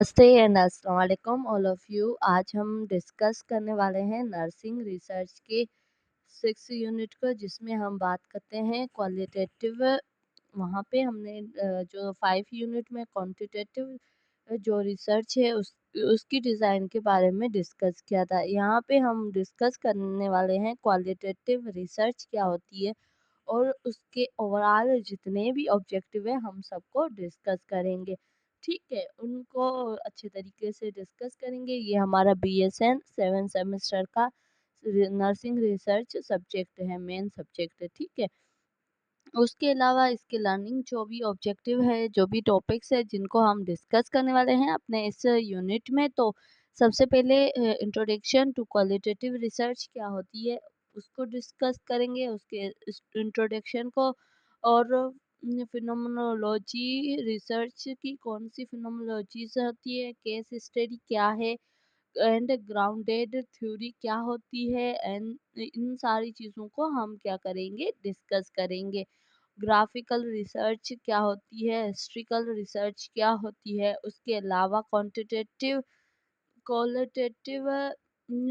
नमस्ते एंड अस्सलाम वालेकुम ऑल ऑफ यू। आज हम डिस्कस करने वाले हैं नर्सिंग रिसर्च के 6 यूनिट को, जिसमें हम बात करते हैं क्वालिटेटिव। वहाँ पे हमने जो 5 यूनिट में क्वांटिटेटिव जो रिसर्च है उसकी डिज़ाइन के बारे में डिस्कस किया था। यहाँ पे हम डिस्कस करने वाले हैं क्वालिटेटिव रिसर्च क्या होती है और उसके ओवरऑल जितने भी ऑब्जेक्टिव है हम सबको डिस्कस करेंगे। ठीक है, उनको अच्छे तरीके से डिस्कस करेंगे। ये हमारा बीएसएन 7 सेमेस्टर का नर्सिंग रिसर्च सब्जेक्ट है, मेन सब्जेक्ट है। ठीक है, उसके अलावा इसके लर्निंग जो भी ऑब्जेक्टिव है, जो भी टॉपिक्स है जिनको हम डिस्कस करने वाले हैं अपने इस यूनिट में, तो सबसे पहले इंट्रोडक्शन टू क्वालिटेटिव रिसर्च क्या होती है उसको डिस्कस करेंगे, उसके इंट्रोडक्शन को। और फिनोमेनोलॉजी रिसर्च की कौन सी फिनोमेनोलॉजीज होती है, केस स्टडी क्या है एंड ग्राउंडेड थ्योरी क्या होती है, एंड इन सारी चीज़ों को हम क्या करेंगे, डिस्कस करेंगे। ग्राफिकल रिसर्च क्या होती है, हिस्ट्रिकल रिसर्च क्या होती है, उसके अलावा quantitative qualitative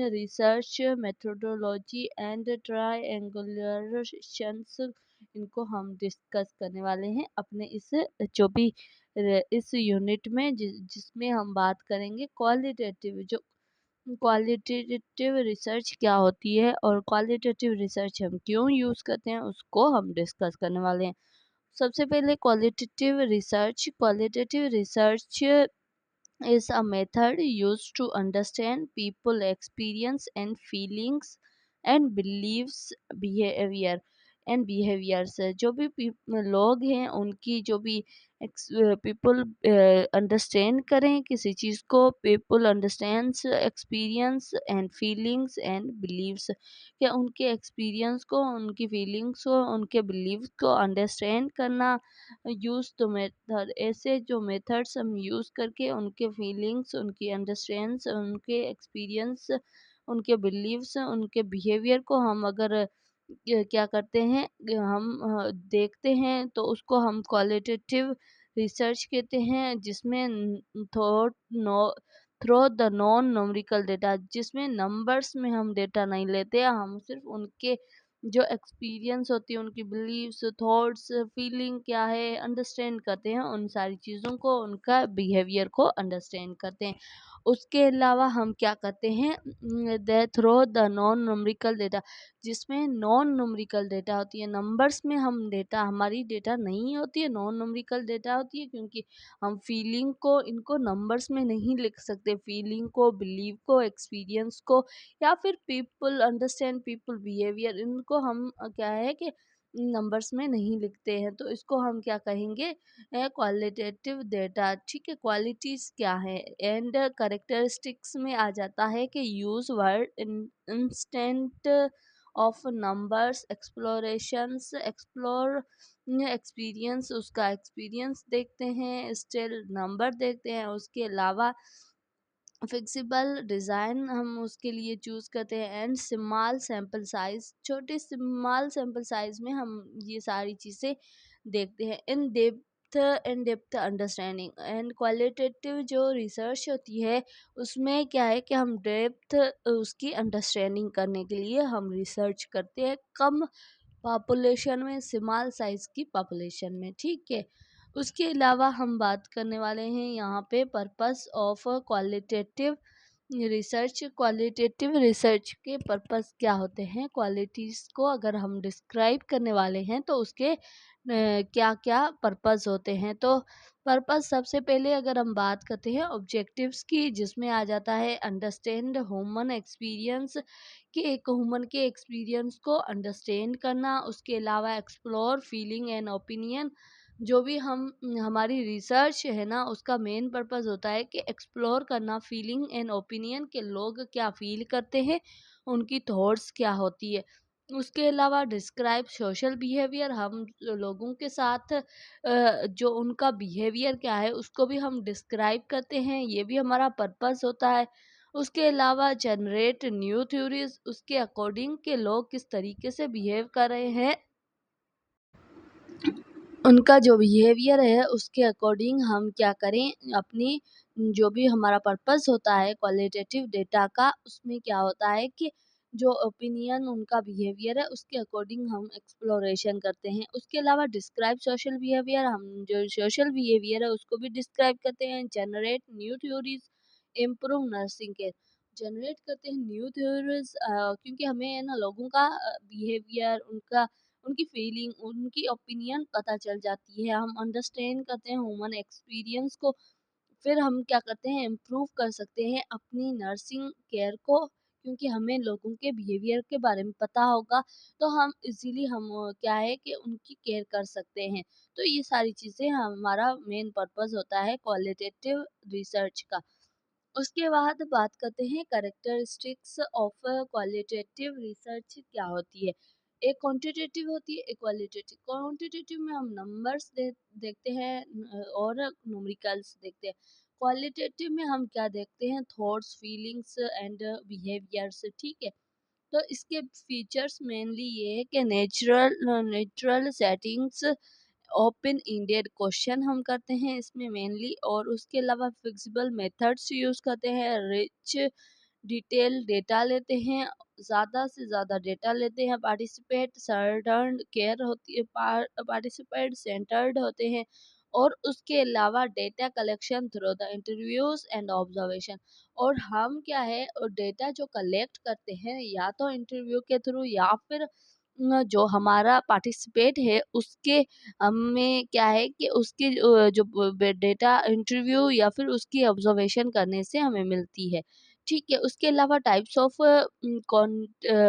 research methodology and triangulations, इनको हम डिस्कस करने वाले हैं अपने इस जो भी इस यूनिट में, जिसमें हम बात करेंगे क्वालिटेटिव। जो क्वालिटेटिव रिसर्च क्या होती है और क्वालिटेटिव रिसर्च हम क्यों यूज़ करते हैं उसको हम डिस्कस करने वाले हैं। सबसे पहले qualitative research is a method used to understand people experience and feelings and beliefs behavior and behaviours. जो भी लोग हैं उनकी जो भी पीपल अंडरस्टैंड करें किसी चीज़ को, people understands experience and feelings and believes, क्या उनके एक्सपीरियंस को, उनकी फीलिंग्स को, उनके बिलीव्स को अंडरस्टैंड करना। यूज़ द मेथड, ऐसे जो मेथड्स हम यूज़ करके उनके फीलिंग्स, उनकी अंडरस्टैंड्स, उनके एक्सपीरियंस, उनके बिलीव्स, उनके बिहेवियर को हम अगर क्या करते हैं, हम देखते हैं तो उसको हम क्वालिटेटिव रिसर्च कहते हैं, जिसमें thought no through the non numerical data, जिसमें नंबर्स में हम डेटा नहीं लेते, हम सिर्फ उनके जो एक्सपीरियंस होती है, उनकी बिलीव्स, थॉट्स, फीलिंग क्या है अंडरस्टैंड करते हैं, उन सारी चीज़ों को, उनका बिहेवियर को अंडरस्टैंड करते हैं। उसके अलावा हम क्या करते हैं, they through the non numerical data, जिसमें नॉन न्यूमेरिकल डेटा होती है, नंबर्स में हम डेटा, हमारी डेटा नहीं होती है, नॉन न्यूमेरिकल डेटा होती है, क्योंकि हम फीलिंग को, इनको नंबर्स में नहीं लिख सकते, फीलिंग को, बिलीव को, एक्सपीरियंस को, या फिर पीपल अंडरस्टैंड पीपल बिहेवियर, इनको हम क्या है कि नंबर्स में नहीं लिखते हैं, तो इसको हम क्या कहेंगे, क्वालिटेटिव डेटा। ठीक है, क्वालिटीज क्या है एंड करेक्टरिस्टिक्स में आ जाता है कि use word instant of numbers, explorations, explore experience, उसका एक्सपीरियंस देखते हैं, स्टिल नंबर देखते हैं। उसके अलावा फिक्सिबल डिज़ाइन हम उसके लिए चूज़ करते हैं, एंड स्मॉल सैंपल साइज़, छोटे स्मॉल सैंपल साइज़ में हम ये सारी चीज़ें देखते हैं। In depth understanding and qualitative जो रिसर्च होती है उसमें क्या है कि हम डेप्थ उसकी अंडरस्टैंडिंग करने के लिए हम रिसर्च करते हैं, कम पॉपुलेशन में, स्मॉल साइज़ की पॉपुलेशन में। ठीक है, उसके अलावा हम बात करने वाले हैं यहाँ पे purpose of qualitative research. Qualitative research के पर्पस क्या होते हैं, क्वालिटीज़ को अगर हम डिस्क्राइब करने वाले हैं तो उसके क्या क्या पर्पस होते हैं। तो पर्पस सबसे पहले अगर हम बात करते हैं ऑब्जेक्टिव्स की, जिसमें आ जाता है अंडरस्टैंड ह्यूमन एक्सपीरियंस, कि एक ह्यूमन के एक्सपीरियंस को अंडरस्टैंड करना। उसके अलावा एक्सप्लोर फीलिंग एंड ओपिनियन, जो भी हम हमारी रिसर्च है ना उसका मेन पर्पस होता है कि एक्सप्लोर करना फीलिंग एंड ओपिनियन के लोग क्या फील करते हैं, उनकी थॉट्स क्या होती है। उसके अलावा डिस्क्राइब सोशल बिहेवियर, हम लोगों के साथ जो उनका बिहेवियर क्या है उसको भी हम डिस्क्राइब करते हैं, ये भी हमारा पर्पस होता है। उसके अलावा जनरेट न्यू थ्योरीज, उसके अकॉर्डिंग के लोग किस तरीके से बिहेव कर रहे हैं उनका जो बिहेवियर है उसके अकॉर्डिंग हम क्या करें, अपनी जो भी हमारा पर्पस होता है क्वालिटेटिव डेटा का, उसमें क्या होता है कि जो ओपिनियन उनका बिहेवियर है उसके अकॉर्डिंग हम एक्सप्लोरेशन करते हैं। उसके अलावा डिस्क्राइब सोशल बिहेवियर, हम जो सोशल बिहेवियर है उसको भी डिस्क्राइब करते हैं। Generate new theories, improve nursing care. Generate करते हैं न्यू थ्योरीज क्योंकि हमें है ना लोगों का बिहेवियर, उनका उनकी फीलिंग, उनकी ओपिनियन पता चल जाती है। हम अंडरस्टैंड करते हैं ह्यूमन एक्सपीरियंस को। फिर हम क्या करते हैं, इम्प्रूव कर सकते हैं अपनी नर्सिंग केयर को, क्योंकि हमें लोगों के बिहेवियर के बारे में पता होगा तो हम इजीली हम क्या है कि उनकी केयर कर सकते हैं। तो ये सारी चीज़ें हमारा मेन पर्पस होता है क्वालिटेटिव रिसर्च का। उसके बाद बात करते हैं कैरेक्टरिस्टिक्स ऑफ क्वालिटेटिव रिसर्च क्या होती है। एक क्वांटिटेटिव होती है, एक क्वालिटेटिव। क्वांटिटेटिव में हम नंबर्स देखते हैं और न्यूमेरिकल्स देखते हैं। क्वालिटेटिव में हम क्या देखते हैं, थॉट्स, फीलिंग्स एंड बिहेवियर्स, ठीक है। तो इसके फीचर्स मेनली ये है कि natural natural settings, open ended question हम करते हैं इसमें मेनली, और उसके अलावा फिक्सिबल मेथड्स यूज करते हैं, रिच डिटेल डेटा लेते हैं, ज़्यादा से ज़्यादा डेटा लेते हैं, पार्टिसिपेट सर्टन केयर होती है, पार्टिसिपेट सेंटर्ड होते हैं, और उसके अलावा data collection through the interviews and observation. और हम क्या है, डेटा जो कलेक्ट करते हैं या तो इंटरव्यू के थ्रू या फिर जो हमारा पार्टिसिपेट है उसके हमें क्या है कि उसके जो डेटा इंटरव्यू या फिर उसकी ऑब्जर्वेशन करने से हमें मिलती है, ठीक है। उसके अलावा टाइप्स ऑफ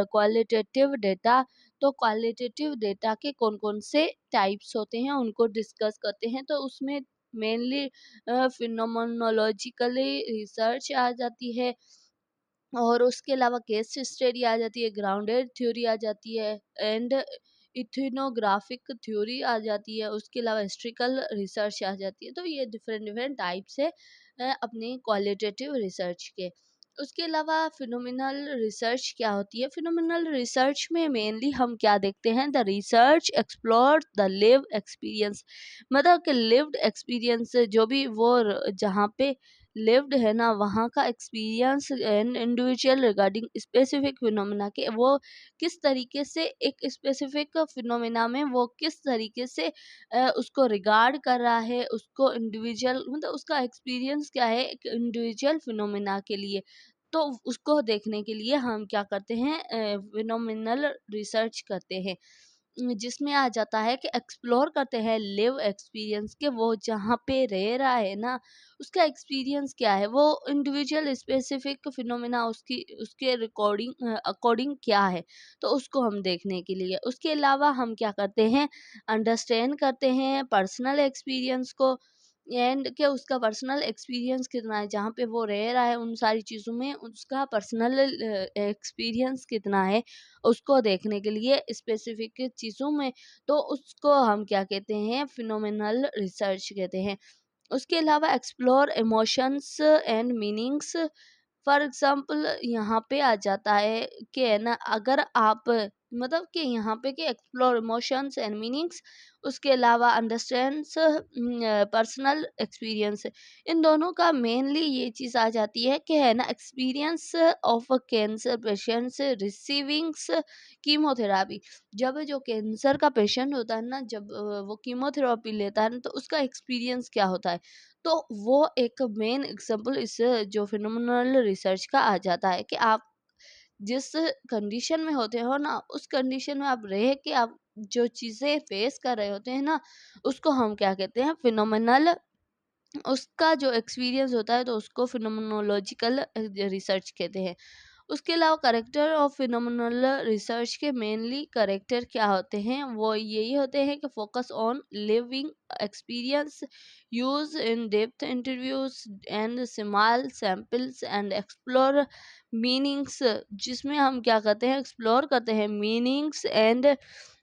क्वालिटेटिव डेटा, तो क्वालिटेटिव डेटा के कौन कौन से टाइप्स होते हैं उनको डिस्कस करते हैं। तो उसमें मेनली फिनोमेनोलॉजिकली रिसर्च आ जाती है, और उसके अलावा केस स्टडी आ जाती है, ग्राउंडेड थ्योरी आ जाती है, एंड इथनोग्राफिक थ्योरी आ जाती है। उसके अलावा हिस्ट्रिकल रिसर्च आ जाती है। तो ये डिफरेंट डिफरेंट टाइप्स है अपने क्वालिटेटिव रिसर्च के। उसके अलावा फिनोमिनल रिसर्च क्या होती है, फिनोमिनल रिसर्च में मेनली हम क्या देखते हैं, the research explore the live experience, मतलब कि लिव्ड एक्सपीरियंस, जो भी वो जहाँ पे लिव्ड है ना वहाँ का experience and individual regarding specific phenomena के, वो किस तरीके से एक स्पेसिफिक फिनोमेना में वो किस तरीके से उसको रिगार्ड कर रहा है, उसको इंडिविजुअल मतलब उसका एक्सपीरियंस क्या है एक इंडिविजुअल फिनोमेना के लिए। तो उसको देखने के लिए हम क्या करते हैं, फिनोमिनल रिसर्च करते हैं, जिसमें आ जाता है कि एक्सप्लोर करते हैं लिव एक्सपीरियंस के, वो जहाँ पे रह रहा है ना उसका एक्सपीरियंस क्या है, वो इंडिविजुअल स्पेसिफिक फिनोमेना उसकी उसके रिकॉर्डिंग अकॉर्डिंग क्या है, तो उसको हम देखने के लिए। उसके अलावा हम क्या करते हैं, अंडरस्टैंड करते हैं पर्सनल एक्सपीरियंस को, एंड कि उसका पर्सनल एक्सपीरियंस कितना है, जहाँ पे वो रह रहा है उन सारी चीज़ों में उसका पर्सनल एक्सपीरियंस कितना है, उसको देखने के लिए स्पेसिफिक चीज़ों में, तो उसको हम क्या कहते हैं, फिनोमिनल रिसर्च कहते हैं। उसके अलावा explore emotions and meanings, for example यहाँ पे आ जाता है कि है ना, अगर आप मतलब कि यहाँ पे कि एक्सप्लोर इमोशंस एंड मीनिंग्स, उसके अलावा अंडरस्टैंड्स पर्सनल एक्सपीरियंस, इन दोनों का मेनली ये चीज़ आ जाती है कि है ना, experience of a cancer patients receivings chemotherapy, जब जो कैंसर का पेशेंट होता है ना, जब वो कीमोथेरापी लेता है ना, तो उसका एक्सपीरियंस क्या होता है, तो वो एक मेन एग्जांपल इस जो फिनोमिनल रिसर्च का आ जाता है कि आप जिस कंडीशन में होते हो ना उस कंडीशन में आप रह के आप जो चीज़ें फेस कर रहे होते हैं ना, उसको हम क्या कहते हैं, फिनोमिनल, उसका जो एक्सपीरियंस होता है तो उसको फिनोमिनोलॉजिकल रिसर्च कहते हैं। उसके अलावा करेक्टर ऑफ फिनोमिनल रिसर्च के मेनली करेक्टर क्या होते हैं, वो यही होते हैं कि focus on living experience, use in depth interviews and small samples and explore meanings, जिसमें हम क्या करते हैं, एक्सप्लोर करते हैं मीनिंग्स एंड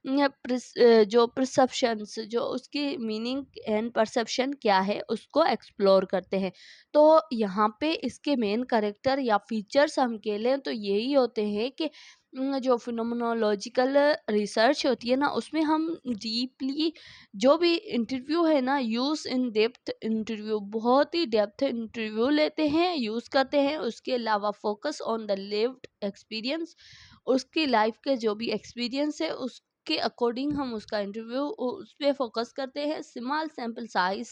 जो परसेप्शंस, जो उसकी मीनिंग एंड परसेप्शन क्या है उसको एक्सप्लोर करते हैं। तो यहाँ पे इसके मेन कैरेक्टर या फीचर्स हम खेलें तो यही होते हैं कि जो फिनोमेनोलॉजिकल रिसर्च होती है ना, उसमें हम डीपली जो भी इंटरव्यू है ना, यूज़ इन डेप्थ इंटरव्यू, बहुत ही डेप्थ इंटरव्यू लेते हैं, यूज़ करते हैं। उसके अलावा focus on the lived experience, उसकी लाइफ के जो भी एक्सपीरियंस है उसके अकॉर्डिंग हम उसका इंटरव्यू उस पे फोकस करते हैं। स्मॉल सैंपल साइज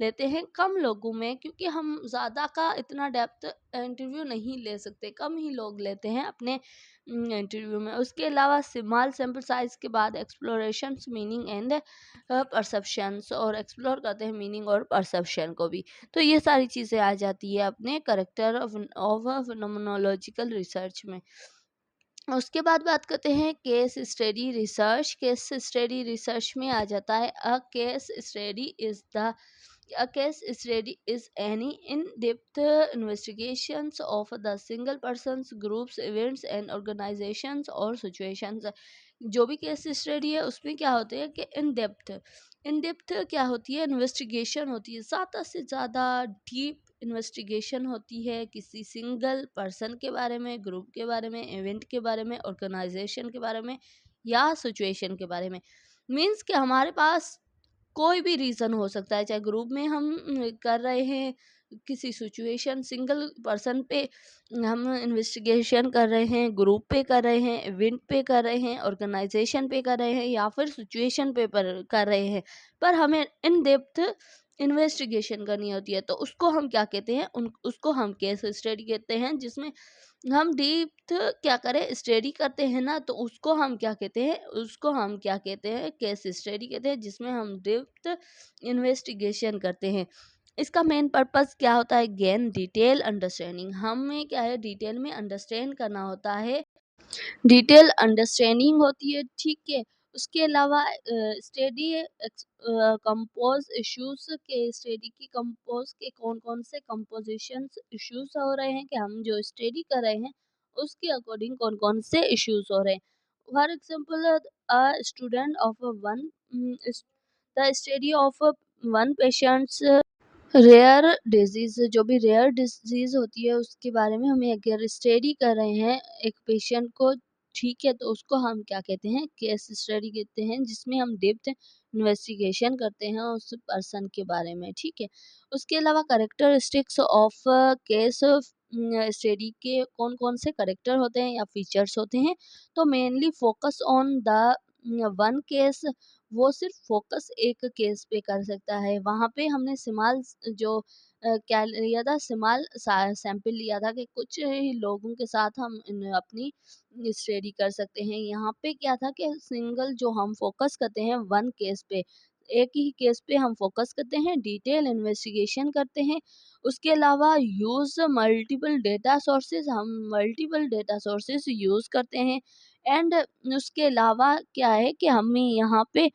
लेते हैं कम लोगों में, क्योंकि हम ज़्यादा का इतना डेप्थ इंटरव्यू नहीं ले सकते, कम ही लोग लेते हैं अपने इंटरव्यू में। उसके अलावा स्मॉल सैंपल साइज के बाद एक्सप्लोरेशंस, मीनिंग एंड परसेप्शंस, और एक्सप्लोर करते हैं मीनिंग और परसेप्शन को भी। तो ये सारी चीज़ें आ जाती है अपने करेक्टर ऑफ फिनोमेनोलॉजिकल रिसर्च में। उसके बाद बात करते हैं case study research. Case study research में आ जाता है a case study is any in-depth investigations of the single persons, groups, events and organizations or situations। जो भी केस स्टडी है उसमें क्या होते हैं कि इन डेप्थ क्या होती है, इन्वेस्टिगेशन होती है, ज़्यादा से ज़्यादा डीप इन्वेस्टिगेशन होती है किसी सिंगल पर्सन के बारे में, ग्रुप के बारे में, इवेंट के बारे में, ऑर्गेनाइजेशन के बारे में या सिचुएशन के बारे में। मीन्स कि हमारे पास कोई भी रीज़न हो सकता है, चाहे ग्रुप में हम कर रहे हैं, किसी सिचुएशन सिंगल पर्सन पे हम इन्वेस्टिगेशन कर रहे हैं, ग्रुप पे कर रहे हैं, इवेंट पे कर रहे हैं, ऑर्गेनाइजेशन पे कर रहे हैं या फिर सिचुएशन पे पर कर रहे हैं, पर हमें इन डेप्थ इन्वेस्टिगेशन करनी होती है, तो उसको हम क्या कहते हैं, उसको हम केस स्टडी कहते हैं। जिसमें हम डीप क्या करें, स्टडी करते हैं ना, तो उसको हम क्या कहते हैं, केस स्टडी कहते हैं, जिसमें हम डीप इन्वेस्टिगेशन करते हैं। इसका मेन पर्पस क्या होता है, गेन डिटेल अंडरस्टैंडिंग, हमें क्या है, डिटेल में अंडरस्टैंड करना होता है, डिटेल अंडरस्टैंडिंग होती है, ठीक है। उसके अलावा स्टडी कंपोज इश्यूज के, स्टडी की कंपोज के कौन कौन से कंपोजिशन इश्यूज हो रहे हैं, कि हम जो स्टडी कर रहे हैं उसके अकॉर्डिंग कौन कौन से इश्यूज हो रहे हैं। For example, student of one, the study of one patients rare disease, जो भी रेयर डिजीज होती है उसके बारे में हमें अगर स्टडी कर रहे हैं एक पेशेंट को, ठीक है, तो उसको हम क्या कहते हैं, केस स्टडी कहते हैं, जिसमें हम डेप्थ इन्वेस्टिगेशन करते हैं उस पर्सन के बारे में, ठीक है। उसके अलावा करेक्टरिस्टिक्स ऑफ केस स्टडी के कौन कौन से करेक्टर होते हैं या फीचर्स होते हैं, तो mainly focus on the one case, वो सिर्फ फोकस एक केस पे कर सकता है। वहाँ पे हमने स्मॉल जो क्या लिया था, स्मॉल सैंपल लिया था कि कुछ ही लोगों के साथ हम अपनी स्टडी कर सकते हैं। यहाँ पे क्या था कि सिंगल जो हम फोकस करते हैं वन केस पे, एक ही केस पे हम फोकस करते हैं, डिटेल इन्वेस्टिगेशन करते हैं। उसके अलावा यूज़ मल्टीपल डेटा सोर्सेज, हम मल्टीपल डेटा सोर्सेज यूज़ करते हैं। एंड उसके अलावा क्या है कि हमें यहाँ पे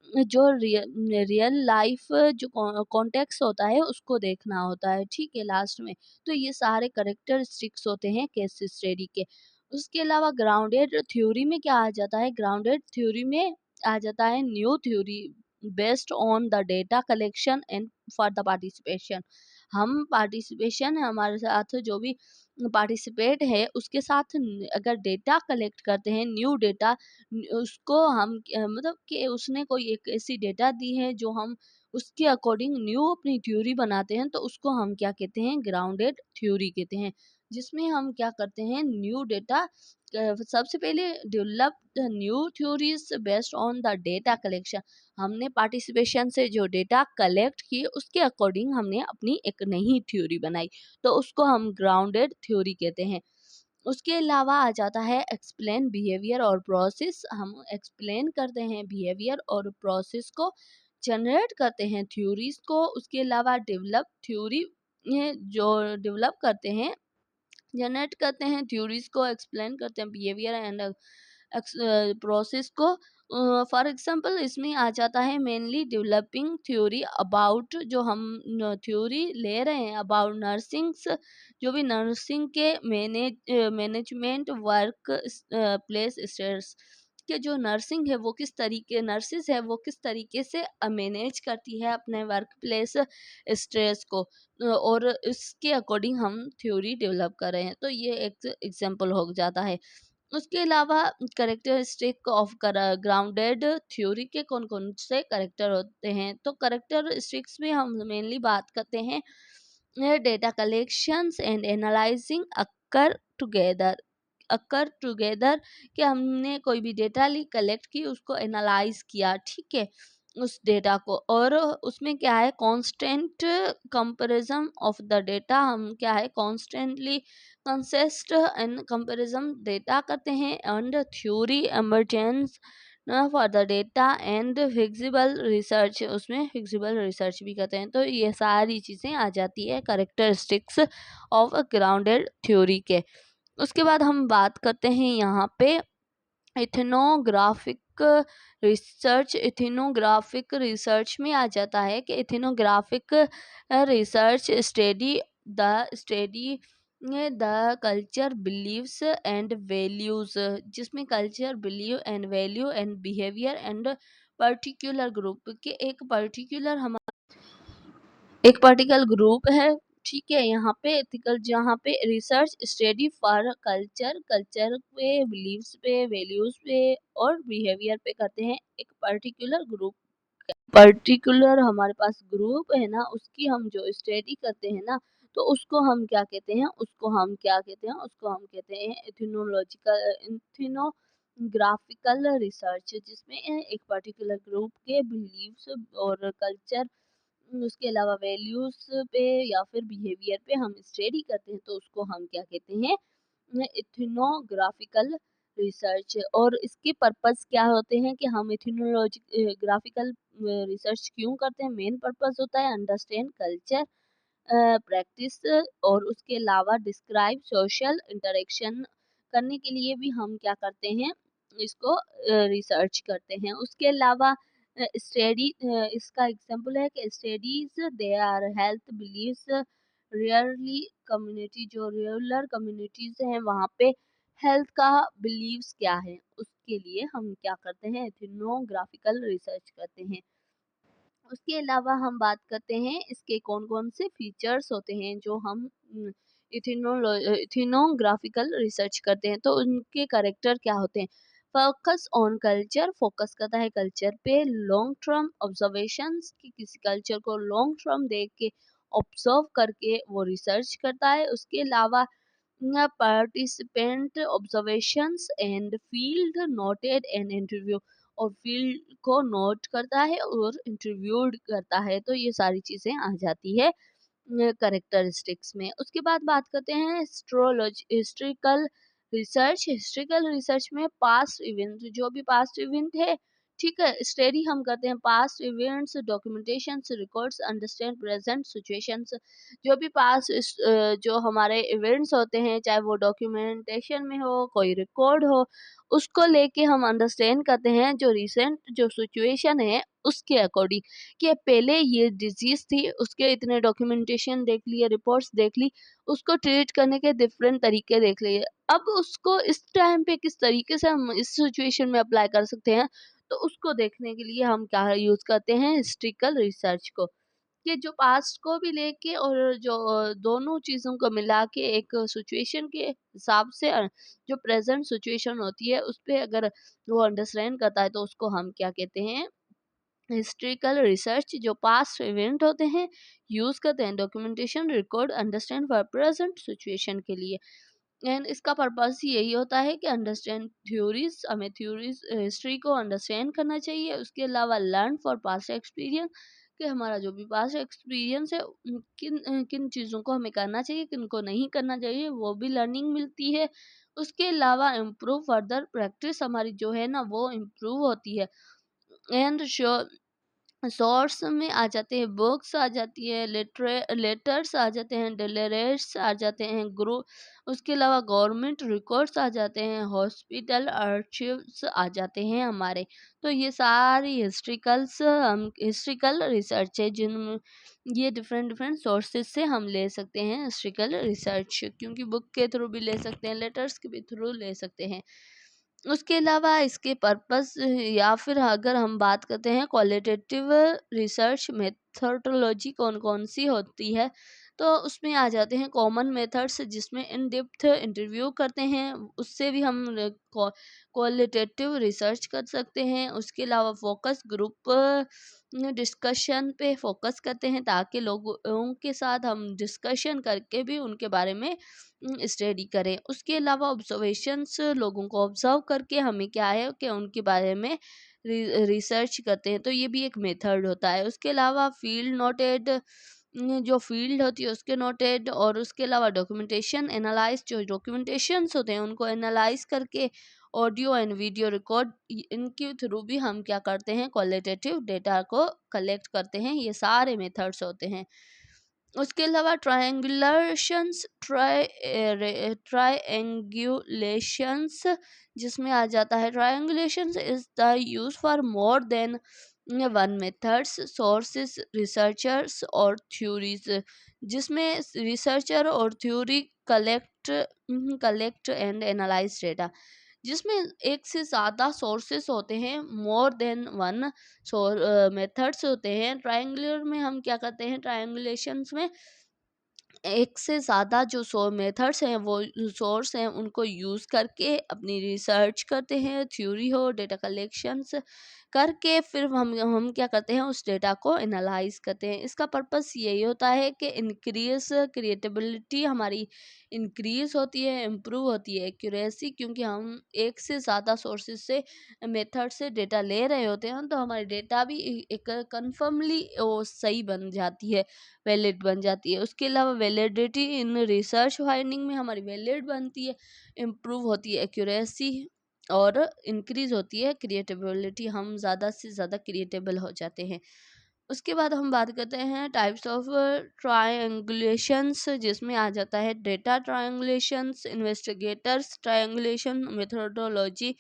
जो रियल लाइफ जो कॉन्टेक्स्ट होता है उसको देखना होता है, ठीक है, लास्ट में। तो ये सारे करेक्टरिस्टिक्स होते हैं केस स्टडी के। उसके अलावा ग्राउंडेड थ्योरी में क्या आ जाता है, ग्राउंडेड थ्योरी में आ जाता है new theory based on the data collection and for the participation. हम पार्टिसिपेशन है हमारे साथ, जो भी पार्टिसिपेट है उसके साथ अगर डेटा कलेक्ट करते हैं, न्यू डेटा, उसको हम मतलब कि उसने कोई एक ऐसी डेटा दी है जो हम उसके अकॉर्डिंग न्यू अपनी थ्योरी बनाते हैं, तो उसको हम क्या कहते हैं, ग्राउंडेड थ्योरी कहते हैं। जिसमें हम क्या करते हैं, न्यू डेटा सबसे पहले develop the new theories based on the data collection, हमने पार्टिसिपेशन से जो डेटा कलेक्ट की उसके अकॉर्डिंग हमने अपनी एक नई थ्योरी बनाई, तो उसको हम ग्राउंडेड थ्योरी कहते हैं। उसके अलावा आ जाता है एक्सप्लेन बिहेवियर और प्रोसेस, हम एक्सप्लेन करते हैं बिहेवियर और प्रोसेस को, जनरेट करते हैं थ्योरीज को। उसके अलावा डेवलप थ्योरी जो डेवलप करते हैं, जनरेट करते हैं थ्योरीज को, एक्सप्लेन करते हैं बिहेवियर एंड प्रोसेस को। फॉर एग्जांपल इसमें आ जाता है मेनली डेवलपिंग थ्योरी अबाउट, जो हम थ्योरी ले रहे हैं अबाउट नर्सिंग्स, जो भी नर्सिंग के मैनेजमेंट वर्क प्लेस स्टेट्स, कि जो नर्सिस है वो किस तरीके से मैनेज करती है अपने वर्क प्लेस स्ट्रेस को, और इसके अकॉर्डिंग हम थ्योरी डेवलप कर रहे हैं। तो ये एक एग्जाम्पल हो जाता है। उसके अलावा करेक्टरिस्टिक ऑफ ग्राउंडेड थ्योरी के कौन कौन से करेक्टर होते हैं, तो करेक्टरिस्टिक्स में हम मेनली बात करते हैं data collections and analysing occur together, कि हमने कोई भी डेटा ली कलेक्ट की, उसको एनालाइज किया, ठीक है, उस डेटा को, और उसमें क्या है constant comparison of the data, हम क्या है constantly consist and comparison data करते हैं, and theory emergence for the data and feasible research, उसमें फिजिबल रिसर्च भी करते हैं। तो ये सारी चीज़ें आ जाती है करेक्टरिस्टिक्स ऑफ ग्राउंडेड थ्योरी के। उसके बाद हम बात करते हैं यहाँ पे इथनोग्राफिक इथनोग्राफिक रिसर्च में आ जाता है कि ethnographic research study the culture believes and values, जिसमें culture believe and value and behaviour and particular group के एक पर्टिकुलर ग्रुप है, ठीक है। यहाँ पे एथिकल, जहाँ पे रिसर्च स्टडी फॉर कल्चर पे, बिलीव्स पे, वैल्यूज पे और बिहेवियर पे करते हैं, एक पर्टिकुलर ग्रुप, पर्टिकुलर हमारे पास ग्रुप है ना, उसकी हम जो स्टडी करते हैं ना, तो उसको हम कहते हैं इथनोग्राफिकल रिसर्च, जिसमें एक पर्टिकुलर ग्रुप के बिलीव्स और कल्चर, उसके अलावा वैल्यूज पे या फिर बिहेवियर पे हम स्टडी करते हैं, तो उसको हम क्या कहते हैं इथनोग्राफिकल रिसर्च। और इसके पर्पस क्या होते हैं कि हम इथनोलॉजी ग्राफिकल रिसर्च क्यों करते हैं, मेन पर्पस होता है अंडरस्टैंड कल्चर प्रैक्टिस, और उसके अलावा डिस्क्राइब सोशल इंटरेक्शन करने के लिए भी हम क्या करते हैं, इसको रिसर्च करते हैं। उसके अलावा स्टडी, इसका एग्जांपल है कि studies they are health believes rarely community, जो रूरल कम्युनिटीज हैं वहाँ पे हेल्थ का बिलीव्स क्या है, उसके लिए हम क्या करते हैं इथनोग्राफिकल रिसर्च करते हैं। उसके अलावा हम बात करते हैं इसके कौन-कौन से फीचर्स होते हैं जो हम इथनोग्राफिकल रिसर्च करते हैं, तो उनके कैरेक्टर क्या होते हैं। फोकस ऑन कल्चर, फोकस करता है कल्चर पे, लॉन्ग टर्म ऑब्जर्वेशंस, कि किसी कल्चर को लॉन्ग टर्म देख के ऑब्जर्व करके वो रिसर्च करता है। उसके अलावा participant observations and field noted and interview, और फील्ड को नोट करता है और इंटरव्यूड करता है, तो ये सारी चीजें आ जाती है करेक्टरिस्टिक्स में। उसके बाद बात करते हैं हिस्ट्रिकल रिसर्च में पास्ट इवेंट, जो भी पास्ट इवेंट है, ठीक है, स्टडी हम करते हैं past events, documentation, records, understand present situations, जो भी पास्ट जो हमारे इवेंट्स होते हैं, चाहे वो डॉक्यूमेंटेशन में हो, कोई रिकॉर्ड हो, उसको लेके हम अंडरस्टैंड करते हैं जो रिसेंट जो सिचुएशन है उसके अकॉर्डिंग, कि पहले ये डिजीज थी, उसके इतने डॉक्यूमेंटेशन देख लिए, रिपोर्ट्स देख ली, उसको ट्रीट करने के डिफरेंट तरीके देख लिए, अब उसको इस टाइम पे किस तरीके से हम इस सिचुएशन में अप्लाई कर सकते हैं, तो उसको देखने के लिए हम क्या यूज करते हैं हिस्ट्रिकल रिसर्च को, कि जो पास्ट को भी लेके और जो दोनों चीज़ों को मिला के एक सिचुएशन के हिसाब से जो प्रेजेंट सिचुएशन होती है उस पे अगर वो अंडरस्टैंड करता है, तो उसको हम क्या कहते हैं हिस्ट्रिकल रिसर्च, जो पास्ट इवेंट होते हैं यूज करते हैं documentation, record, understand for present situation के लिए। एंड इसका पर्पस यही होता है कि अंडरस्टैंड थ्योरीज, हमें थ्योरीज हिस्ट्री को अंडरस्टैंड करना चाहिए। उसके अलावा लर्न फॉर पास्ट एक्सपीरियंस, कि हमारा जो भी पास्ट एक्सपीरियंस है किन चीज़ों को हमें करना चाहिए, किन को नहीं करना चाहिए, वो भी लर्निंग मिलती है। उसके अलावा इम्प्रूव फर्दर प्रैक्टिस, हमारी जो है ना वो इम्प्रूव होती है। एंड शॉर्ट्स में आ जाते हैं, बुक्स आ जाती है, लेटर्स आ जाते हैं, डिलेरेट्स आ जाते हैं, ग्रुप, उसके अलावा गवर्नमेंट रिकॉर्ड्स आ जाते हैं, हॉस्पिटल आर्chives आ जाते हैं हमारे। तो ये सारी हिस्ट्रिकल रिसर्च है, जिन ये डिफरेंट डिफरेंट सोर्सेज से हम ले सकते हैं हिस्ट्रिकल रिसर्च, क्योंकि बुक के थ्रू भी ले सकते हैं, लेटर्स के भी थ्रू ले सकते हैं। उसके अलावा इसके पर्पस या फिर अगर हम बात करते हैं क्वालिटेटिव रिसर्च मेथोडोलॉजी कौन कौन सी होती है, तो उसमें आ जाते हैं कॉमन मेथड्स जिसमें इन डेप्थ इंटरव्यू करते हैं, उससे भी हम क्वालिटेटिव रिसर्च कर सकते हैं। उसके अलावा फोकस ग्रुप डिस्कशन पे फोकस करते हैं ताकि लोगों के साथ हम डिस्कशन करके भी उनके बारे में स्टडी करें। उसके अलावा ऑब्जर्वेशंस लोगों को ऑब्जर्व करके हमें क्या है कि उनके बारे में रिसर्च करते हैं, तो ये भी एक मेथड होता है। उसके अलावा फील्ड नोटेड जो फील्ड होती है उसके नोटेड, और उसके अलावा डॉक्यूमेंटेशन एनालाइज, जो डॉक्यूमेंटेशंस होते हैं उनको एनालाइज करके ऑडियो एंड वीडियो रिकॉर्ड, इनके थ्रू भी हम क्या करते हैं क्वालिटेटिव डेटा को कलेक्ट करते हैं। ये सारे मेथड्स होते हैं। उसके अलावा ट्रायंगुलेशंस ट्रायंगुलेशंस जिसमें आ जाता है triangulations is the use for more than one methods sources researchers और थ्योरीज, जिसमें रिसर्चर और theory collect and analyse data, जिसमें एक से ज़्यादा सोर्सेस होते हैं, मोर देन वन मेथड्स होते हैं। ट्रायंगुलर में हम क्या करते हैं, ट्रायंगुलेशंस में एक से ज़्यादा जो मेथड्स हैं वो सोर्स हैं उनको यूज़ करके अपनी रिसर्च करते हैं, थ्योरी हो डेटा कलेक्शंस करके फिर हम क्या करते हैं उस डेटा को एनालाइज करते हैं। इसका पर्पस यही होता है कि इंक्रीज क्रिएटिबिलिटी हमारी इंक्रीज होती है, इम्प्रूव होती है एक्यूरेसी, क्योंकि हम एक से ज़्यादा सोर्सेज से मेथड से डेटा ले रहे होते हैं तो हमारी डेटा भी एक कन्फर्मली वो सही बन जाती है, वैलिड बन जाती है। उसके अलावा वैलिडिटी इन रिसर्च फाइंडिंग में हमारी वैलिड बनती है, इम्प्रूव होती है एक्यूरेसी, और इंक्रीज होती है क्रिएटिबिलिटी, हम ज़्यादा से ज़्यादा क्रिएटेबल हो जाते हैं। उसके बाद हम बात करते हैं टाइप्स ऑफ ट्रायंगुलेशंस, जिसमें आ जाता है data triangulations, investigators triangulation, methodology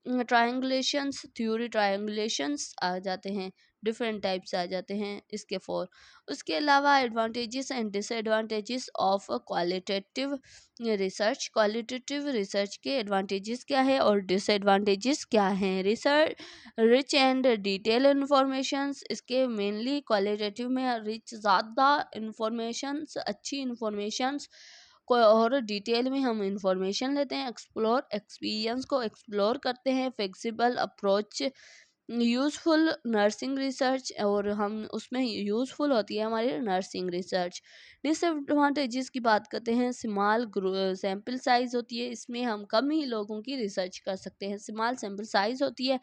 triangulations, theory triangulations आ जाते हैं, डिफरेंट टाइप्स आ जाते हैं इसके फोर। उसके अलावा advantages and disadvantages of qualitative research, qualitative research के एडवांटेजेस क्या है और डिसएडवांटेजेस क्या हैं। Research rich and detail informations, इसके मेनली क्वालिटेटिव में रिच ज़्यादा इंफॉर्मेशंस, अच्छी इंफॉर्मेशंस को, और डिटेल में हम इंफॉर्मेशन लेते हैं, एक्सप्लोर एक्सपीरियंस को एक्सप्लोर करते हैं, flexible approach, useful nursing research, और हम उसमें यूज़फुल होती है हमारी नर्सिंग रिसर्च। डिसएडवांटेजेस की बात करते हैं, स्मॉल सैम्पल साइज होती है, इसमें हम कम ही लोगों की रिसर्च कर सकते हैं, स्मॉल सैम्पल साइज होती है।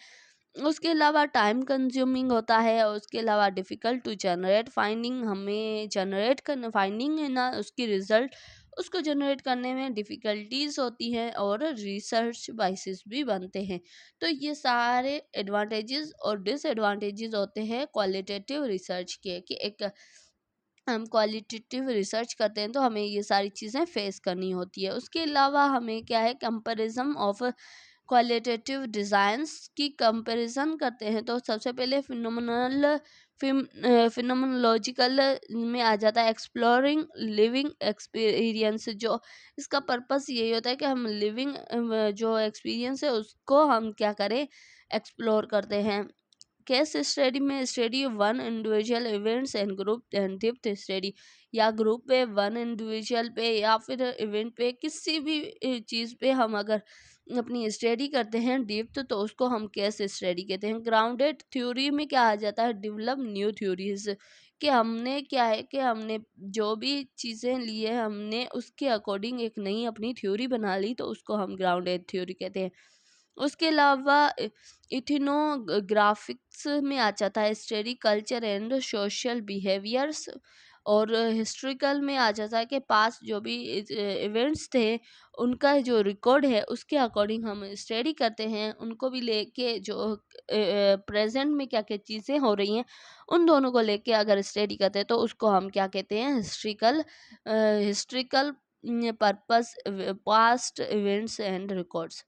उसके अलावा टाइम कंज्यूमिंग होता है, और उसके अलावा डिफ़िकल्ट टू जनरेट फाइंडिंग, हमें जनरेट करना फाइंडिंग है ना उसकी रिज़ल्ट उसको जनरेट करने में डिफ़िकल्टीज होती हैं, और रिसर्च बाइसेस भी बनते हैं। तो ये सारे एडवांटेजेस और डिसएडवांटेजेस होते हैं क्वालिटेटिव रिसर्च के, कि एक हम क्वालिटेटिव रिसर्च करते हैं तो हमें ये सारी चीज़ें फेस करनी होती है। उसके अलावा हमें क्या है, कंपैरिजन ऑफ क्वालिटेटिव डिज़ाइंस की कंपैरिजन करते हैं, तो सबसे पहले फिनोमेनोलॉजिकल में आ जाता है एक्सप्लोरिंग लिविंग एक्सपीरियंस, जो इसका पर्पस यही होता है कि हम लिविंग जो एक्सपीरियंस है उसको हम क्या करें, एक्सप्लोर करते हैं। केस स्टडी में study one individual events and group and depth study, या ग्रुप पे वन इंडिविजुअल पे या फिर इवेंट पे किसी भी चीज़ पे हम अगर अपनी स्टडी करते हैं डेप्थ, तो उसको हम केस स्टडी कहते हैं। ग्राउंडेड थ्योरी में क्या आ जाता है, डेवलप न्यू थ्योरीज, कि हमने क्या है कि हमने जो भी चीज़ें ली है हमने उसके अकॉर्डिंग एक नई अपनी थ्योरी बना ली, तो उसको हम ग्राउंडेड थ्योरी कहते हैं। उसके अलावा इथनोग्राफिक्स में आ जाता है study culture and social behaviours, और हिस्ट्रिकल में आ जाता है कि पास जो भी इवेंट्स थे उनका जो रिकॉर्ड है उसके अकॉर्डिंग हम स्टडी करते हैं, उनको भी लेके जो प्रेजेंट में क्या क्या चीज़ें हो रही हैं उन दोनों को लेके अगर स्टडी करते हैं तो उसको हम क्या कहते हैं, historical purpose past events and records.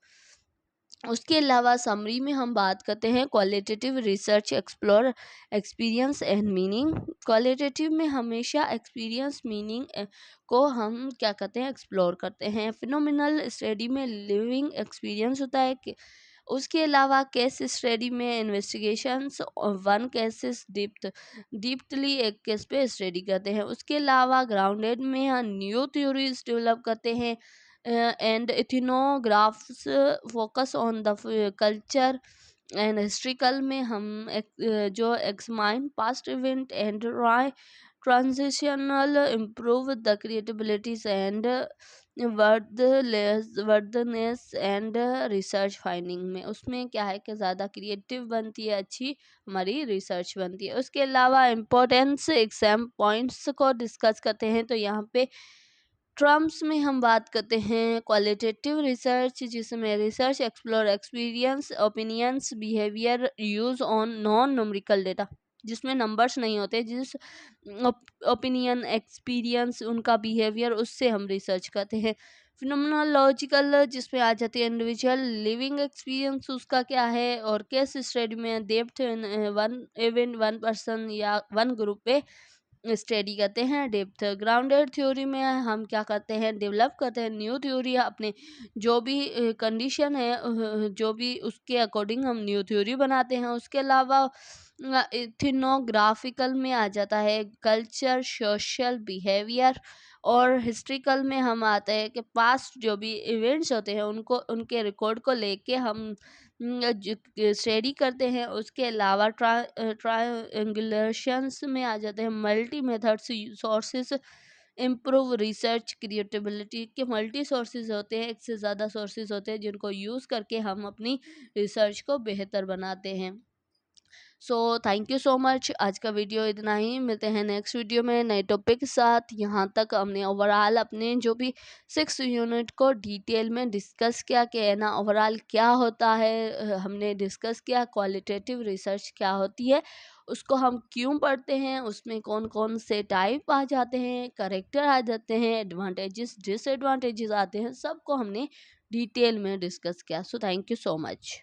उसके अलावा समरी में हम बात करते हैं qualitative research explore experience and meaning. Qualitative में हमेशा एक्सपीरियंस मीनिंग को हम क्या करते हैं, एक्सप्लोर करते हैं। फिनोमिनल स्टडी में लिविंग एक्सपीरियंस होता है कि उसके अलावा केस स्टडी में इन्वेस्टिगेशंस वन केसेस डीपली एक केस पे स्टडी करते हैं। उसके अलावा ग्राउंडेड में हम न्यू थ्योरीज डेवलप करते हैं and ethnographs focus on the culture and historical में हम जो examine past event and transitional improve the credibilities and worthiness and research finding में उसमें क्या है कि ज़्यादा क्रिएटिव बनती है, अच्छी हमारी रिसर्च बनती है। उसके अलावा इम्पोर्टेंस एग्जाम पॉइंट्स को डिस्कस करते हैं तो यहाँ पे टर्म्स में हम बात करते हैं क्वालिटेटिव रिसर्च, जिसमें research explore experience opinions behaviour use on non numerical data, जिसमें नंबर्स नहीं होते, जिस ओपिनियन एक्सपीरियंस उनका बिहेवियर उससे हम रिसर्च करते हैं। फिनोमेनोलॉजिकल जिसमें आ जाती है इंडिविजुअल लिविंग एक्सपीरियंस उसका क्या है, और केस स्टडी में depth one event one person या वन ग्रुप पे स्टडी करते हैं। डेप्थ ग्राउंडेड थ्योरी में हम क्या करते हैं, डेवलप करते हैं न्यू थ्योरी, अपने जो भी कंडीशन है जो भी उसके अकॉर्डिंग हम न्यू थ्योरी बनाते हैं। उसके अलावा इथनोग्राफिकल में आ जाता है कल्चर सोशल बिहेवियर, और हिस्ट्रिकल में हम आते हैं कि पास्ट जो भी इवेंट्स होते हैं उनको उनके रिकॉर्ड को लेके हम स्टडी करते हैं। उसके अलावा ट्रायंगुलेशंस में आ जाते हैं multi methods sources improve research credibility के मल्टी सोर्सेज होते हैं, एक से ज़्यादा सोर्सेज होते हैं जिनको यूज़ करके हम अपनी रिसर्च को बेहतर बनाते हैं। So thank you so much. आज का वीडियो इतना ही, मिलते हैं नेक्स्ट वीडियो में नए टॉपिक के साथ। यहाँ तक हमने ओवरऑल अपने जो भी 6 यूनिट को डिटेल में डिस्कस किया कि है ना ओवरऑल क्या होता है, हमने डिस्कस किया क्वालिटेटिव रिसर्च क्या होती है, उसको हम क्यों पढ़ते हैं, उसमें कौन कौन से टाइप आ जाते हैं, करेक्टर आ जाते हैं, एडवांटेजेस डिसएडवांटेजेस आते हैं, सबको हमने डिटेल में डिस्कस किया। So thank you so much.